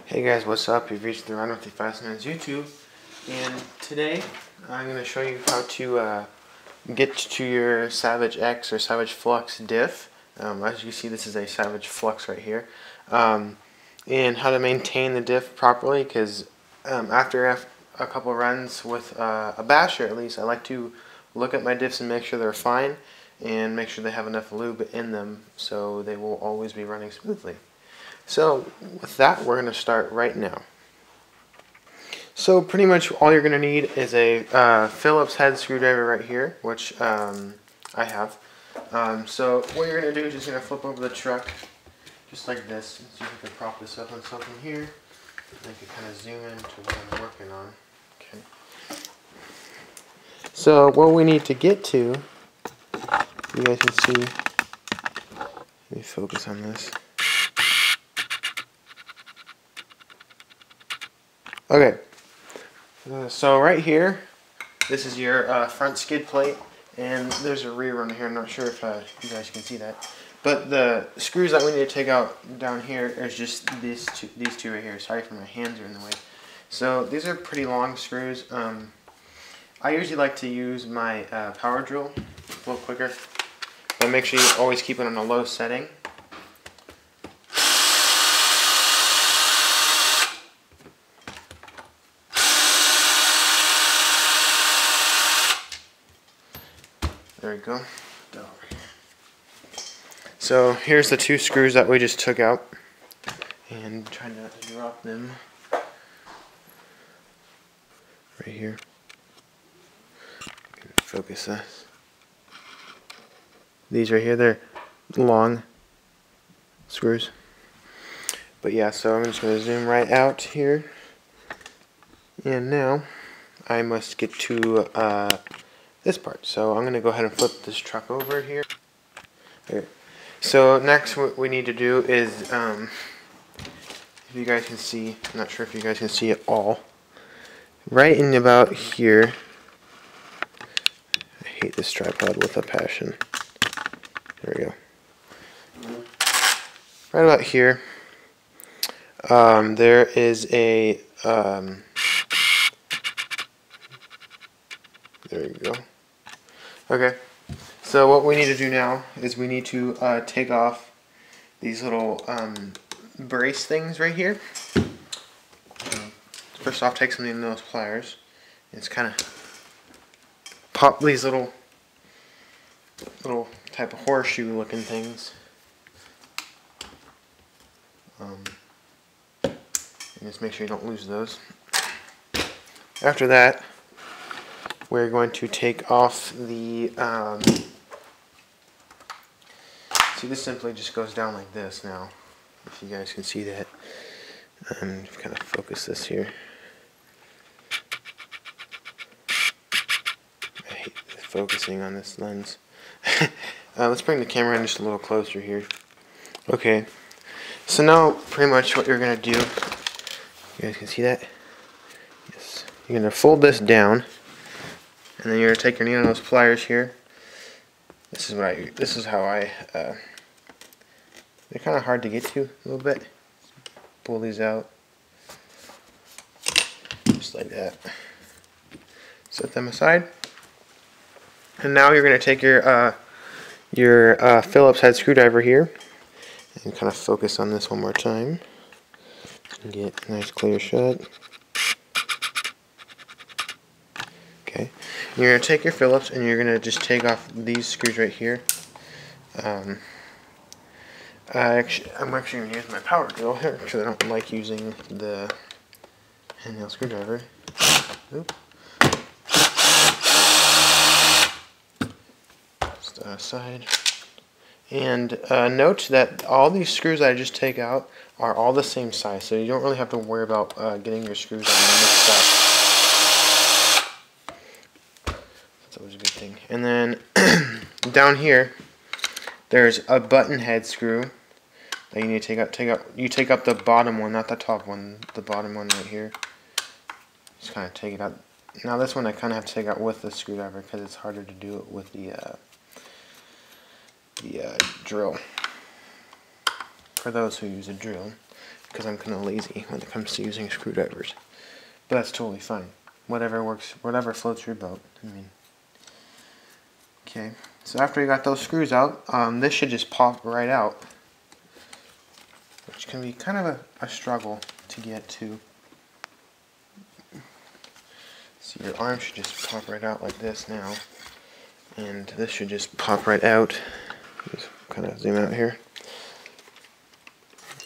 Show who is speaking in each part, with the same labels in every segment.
Speaker 1: Hey guys, what's up? You've reached the Run with the Fascinating YouTube, and today I'm going to show you how to get to your Savage X or Savage Flux diff. As you see, this is a Savage Flux right here, and how to maintain the diff properly, because after a couple runs with a basher at least, I like to look at my diffs and make sure they're fine, and make sure they have enough lube in them so they will always be running smoothly. So with that, we're going to start right now. So pretty much all you're going to need is a Phillips head screwdriver right here, which I have. So what you're going to do is just going to flip over the truck just like this. So you can prop this up on something here. And you can kind of zoom in to what I'm working on. Okay. So what we need to get to, you guys can see, let me focus on this. Okay, so right here, this is your front skid plate, and there's a rear one here. I'm not sure if you guys can see that, but the screws that we need to take out down here is just these two right here. Sorry for my hands are in the way. So these are pretty long screws. I usually like to use my power drill a little quicker, but make sure you always keep it on a low setting. There we go. So here's the two screws that we just took out, and try not to drop them right here. Focus this. These right here, they're long screws. But yeah, so I'm just going to zoom right out here, and now I must get to this part. So I'm going to go ahead and flip this truck over here. Okay. So next what we need to do is, if you guys can see, I'm not sure if you guys can see it all, right in about here, I hate this tripod with a passion, there we go, right about here, there is a, there you go. Okay, so what we need to do now is we need to take off these little brace things right here. First off, take something in those pliers. It's kind of pop these little type of horseshoe looking things. And just make sure you don't lose those. After that, we're going to take off the, see, this simply just goes down like this now, if you guys can see that. Kind of focus this here. I hate focusing on this lens. Let's bring the camera in just a little closer here. Okay, so now pretty much what you're going to do, you guys can see that? Yes. You're going to fold this down. And then you're gonna take your needle on those pliers here. This is how I. They're kind of hard to get to a little bit. Pull these out, just like that. Set them aside. And now you're gonna take your Phillips head screwdriver here, and kind of focus on this one more time. And get a nice clear shot. Okay, you're going to take your Phillips and you're going to just take off these screws right here. I'm actually going to use my power drill here because I don't like using the handheld screwdriver. Oop. Just aside. And note that all these screws that I just take out are all the same size, so you don't really have to worry about getting your screws on mixed up. That's always a good thing. And then down here, there's a button head screw that you need to take out. You take up the bottom one, not the top one. The bottom one right here. Just kind of take it out. Now this one I kind of have to take out with the screwdriver because it's harder to do it with the drill. For those who use a drill. because I'm kind of lazy when it comes to using screwdrivers. But that's totally fine. Whatever works, whatever floats your boat. I mean, okay. So after you got those screws out, this should just pop right out, which can be kind of a struggle to get to. So your arm should just pop right out like this now, and this should just pop right out. Just kind of zoom out here,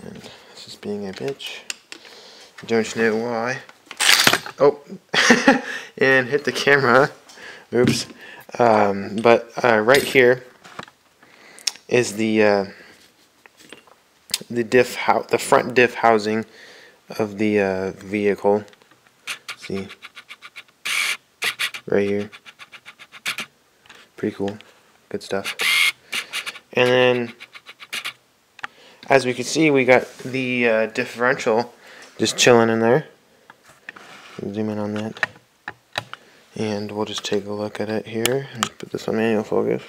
Speaker 1: and this is being a bitch. Don't know why. Oh, and hit the camera. Oops. But right here is the diff, the front diff housing of the vehicle. See, right here. Pretty cool. Good stuff. And then, as we can see, we got the differential just chilling in there. Zoom in on that. And we'll just take a look at it here and put this on manual focus.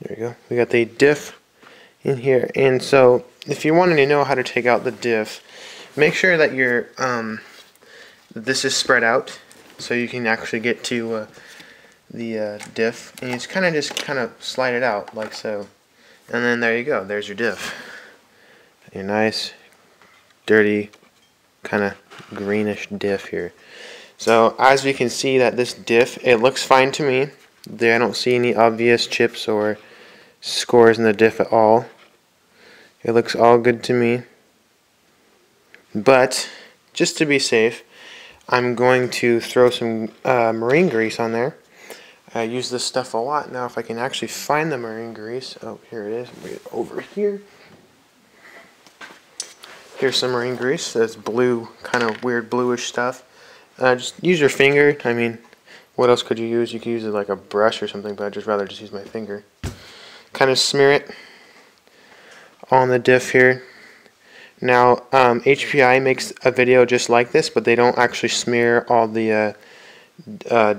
Speaker 1: There we go. We got the diff in here. And so, if you wanted to know how to take out the diff, make sure that your this is spread out so you can actually get to the diff. And you just kind of slide it out like so. And then there you go. There's your diff. Your nice, dirty, kind of greenish diff here. So as we can see that this diff, it looks fine to me. I don't see any obvious chips or scores in the diff at all. It looks all good to me. But just to be safe, I'm going to throw some marine grease on there. I use this stuff a lot. Now if I can actually find the marine grease, oh, here it is. Bring it over here. Here's some marine grease. That's blue, kind of weird bluish stuff. Just use your finger. I mean, what else could you use? You could use it like a brush or something, but I'd just rather just use my finger. Kind of smear it on the diff here. Now, HPI makes a video just like this, but they don't actually smear all the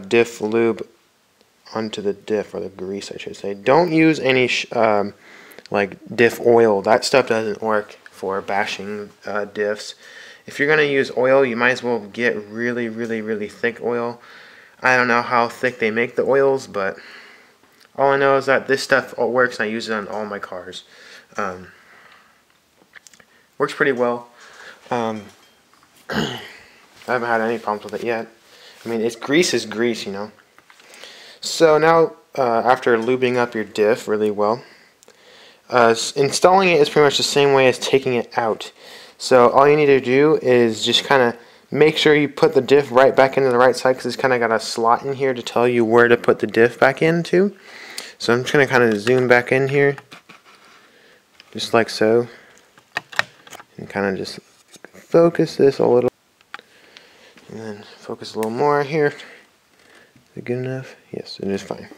Speaker 1: diff lube onto the diff, or the grease, I should say. Don't use any like diff oil. That stuff doesn't work for bashing diffs. If you're going to use oil, you might as well get really, really, really thick oil. I don't know how thick they make the oils, but all I know is that this stuff works, and I use it on all my cars. Works pretty well. I haven't had any problems with it yet. I mean, grease is grease, you know. So now, after lubing up your diff really well, installing it is pretty much the same way as taking it out. So all you need to do is just kind of make sure you put the diff right back into the right side, because it's kind of got a slot in here to tell you where to put the diff back into. So I'm just going to kind of zoom back in here, just like so, and kind of just focus this a little, and then focus a little more here. Is it good enough? Yes, it is fine.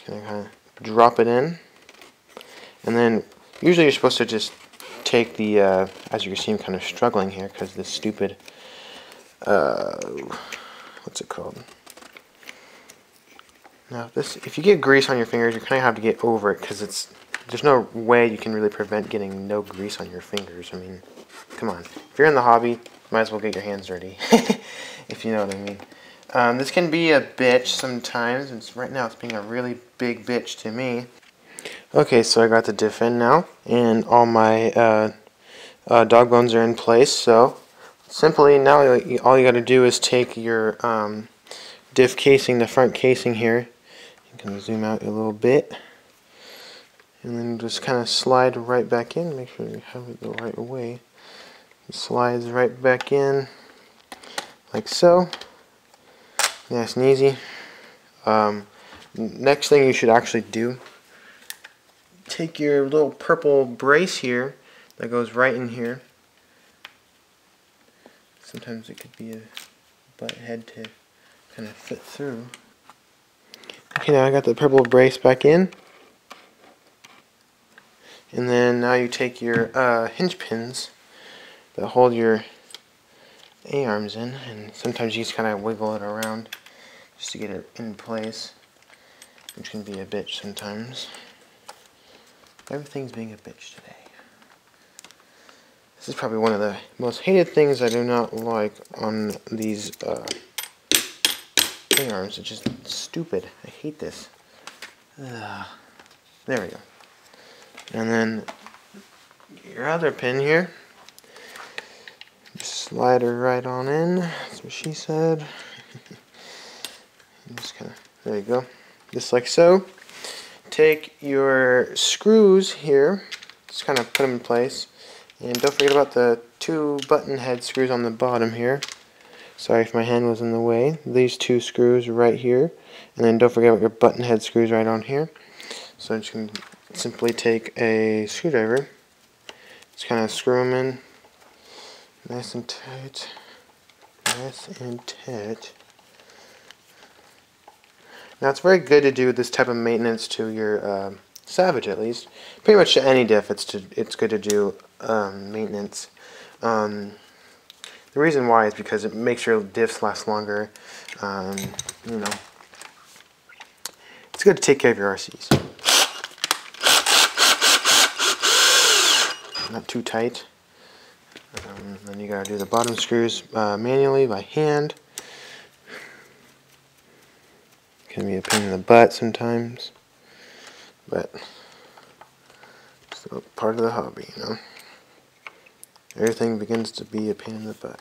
Speaker 1: Kind of drop it in, and then usually you're supposed to just take the, as you can see, I'm kind of struggling here because this stupid, what's it called? Now, if you get grease on your fingers, you kind of have to get over it, because there's no way you can really prevent getting no grease on your fingers. I mean, come on. If you're in the hobby, might as well get your hands dirty, if you know what I mean. This can be a bitch sometimes, and right now it's being a really big bitch to me. Okay, so I got the diff in now, and all my dog bones are in place. So simply now all you got to do is take your diff casing, the front casing here. You can zoom out a little bit, and then just kind of slide right back in. Make sure you have it the right way. It slides right back in, like so. Nice and easy. Next thing you should actually do, take your little purple brace here that goes right in here. Sometimes it could be a butt head to kind of fit through. Okay, now I got the purple brace back in. And then now you take your hinge pins that hold your A-arms in, and sometimes you just kind of wiggle it around just to get it in place, which can be a bitch sometimes. Everything's being a bitch today. This is probably one of the most hated things I do not like on these thing arms. It's just stupid. I hate this. There we go. And then your other pin here, just slide her right on in. That's what she said. Just kind of, there you go, just like so. Take your screws here, just kind of put them in place, and don't forget about the 2 button head screws on the bottom here. Sorry if my hand was in the way. These 2 screws right here, and then don't forget about your button head screws right on here. So I'm just going to simply take a screwdriver, just kind of screw them in nice and tight, nice and tight. Now it's very good to do this type of maintenance to your Savage, at least. Pretty much to any diff, it's good to do maintenance. The reason why is because it makes your diffs last longer. You know, it's good to take care of your RCs. Not too tight. Then you gotta do the bottom screws manually by hand. Can be a pain in the butt sometimes, but it's a part of the hobby, you know. Everything begins to be a pain in the butt.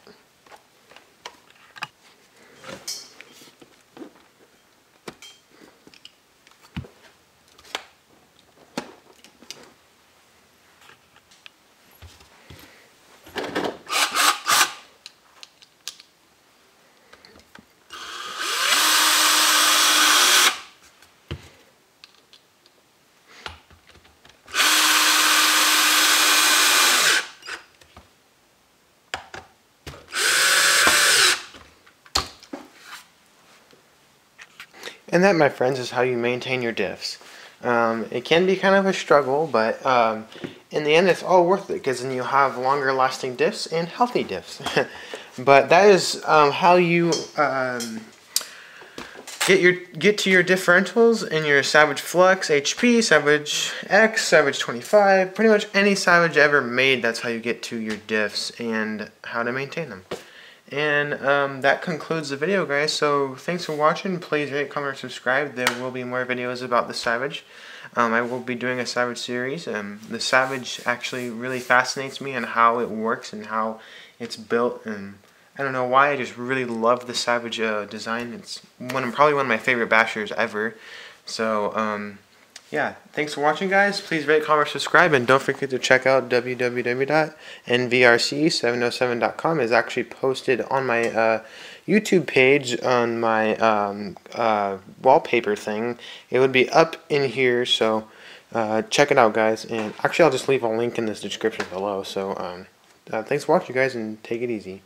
Speaker 1: And that, my friends, is how you maintain your diffs. It can be kind of a struggle, but in the end it's all worth it, because then you have longer lasting diffs and healthy diffs. But that is how you get to your differentials in your Savage Flux, HP, Savage X, Savage 25, pretty much any Savage ever made. That's how you get to your diffs and how to maintain them. And that concludes the video, guys. So thanks for watching. Please rate, comment, or subscribe. There will be more videos about the Savage. I will be doing a Savage series. The Savage actually really fascinates me and how it works and how it's built. And I don't know why, I just really love the Savage design. It's probably one of my favorite bashers ever. So yeah, thanks for watching, guys. Please rate, comment, subscribe, and don't forget to check out www.nvrc707.com. It's actually posted on my YouTube page on my wallpaper thing. It would be up in here, so check it out, guys. And actually, I'll just leave a link in this description below. So thanks for watching, guys, and take it easy.